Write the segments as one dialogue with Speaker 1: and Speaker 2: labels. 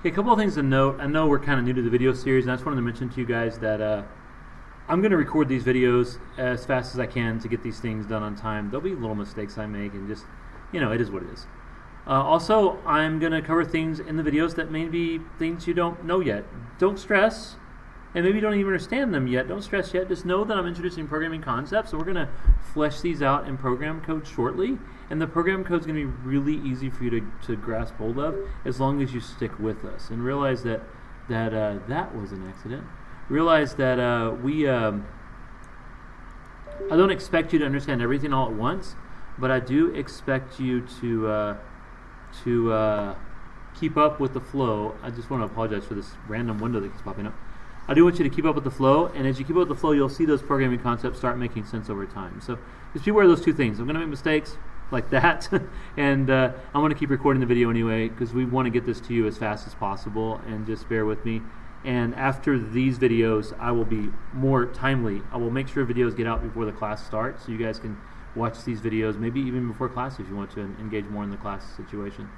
Speaker 1: Hey, a couple of things to note. I know we're kind of new to the video series, and I just wanted to mention to you guys that I'm going to record these videos as fast as I can to get these things done on time. There'll be little mistakes I make, and just, it is what it is. Also, I'm going to cover things in the videos that may be things you don't know yet. Don't stress, and maybe you don't even understand them yet. Don't stress yet. Just know that I'm introducing programming concepts, so we're going to flesh these out in program code shortly. And the program code is going to be really easy for you to grasp hold of as long as you stick with us. And realize that that was an accident. Realize that I don't expect you to understand everything all at once, but I do expect you to keep up with the flow. I just want to apologize for this random window that keeps popping up. I do want you to keep up with the flow, and as you keep up with the flow, you'll see those programming concepts start making sense over time. So just beware of those two things. I'm going to make mistakes like that, and I'm going to keep recording the video anyway because we want to get this to you as fast as possible, and just bear with me. And after these videos, I will be more timely. I will make sure videos get out before the class starts, so you guys can watch these videos, maybe even before class if you want to engage more in the class situation.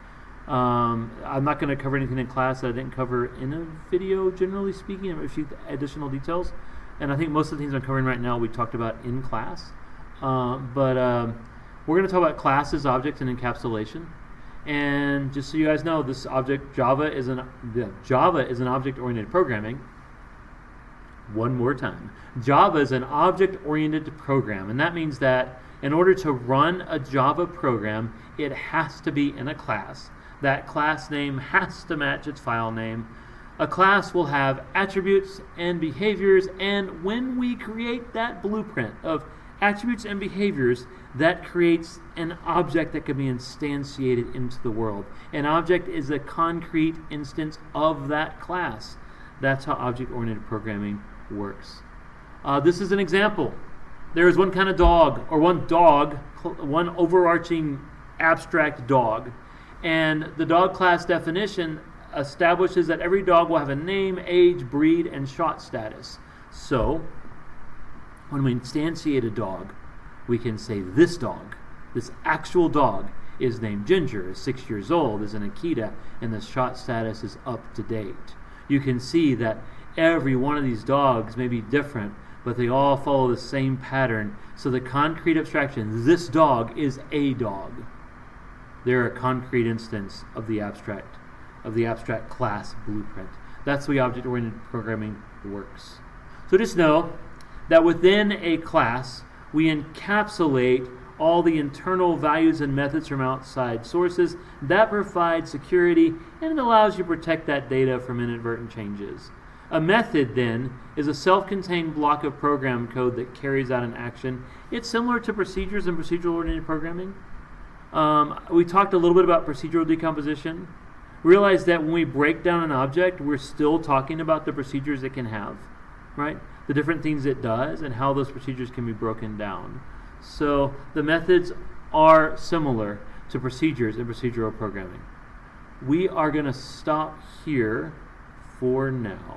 Speaker 1: I'm not going to cover anything in class that I didn't cover in a video, generally speaking. A few additional details, and I think most of the things I'm covering right now we talked about in class. We're going to talk about classes, objects, and encapsulation. And just so you guys know, this object Java is an object-oriented programming. One more time, Java is an object-oriented program, and that means that in order to run a Java program, it has to be in a class. That class name has to match its file name. A class will have attributes and behaviors, and when we create that blueprint of attributes and behaviors, that creates an object that can be instantiated into the world. An object is a concrete instance of that class. That's how object-oriented programming works. This is an example. There is one kind of dog, or one overarching abstract dog. And the dog class definition establishes that every dog will have a name, age, breed, and shot status. So, when we instantiate a dog, we can say this dog, this actual dog, is named Ginger, is 6 years old, is an Akita, and the shot status is up to date. You can see that every one of these dogs may be different, but they all follow the same pattern. So the concrete abstraction, this dog is a dog. They're a concrete instance of the abstract class blueprint. That's the way object-oriented programming works. So just know that within a class, we encapsulate all the internal values and methods from outside sources. That provides security, and it allows you to protect that data from inadvertent changes. A method, then, is a self-contained block of program code that carries out an action. It's similar to procedures and procedural-oriented programming. We talked a little bit about procedural decomposition. Realize that when we break down an object, we're still talking about the procedures it can have, right? The different things it does and how those procedures can be broken down. So the methods are similar to procedures in procedural programming. We are going to stop here for now.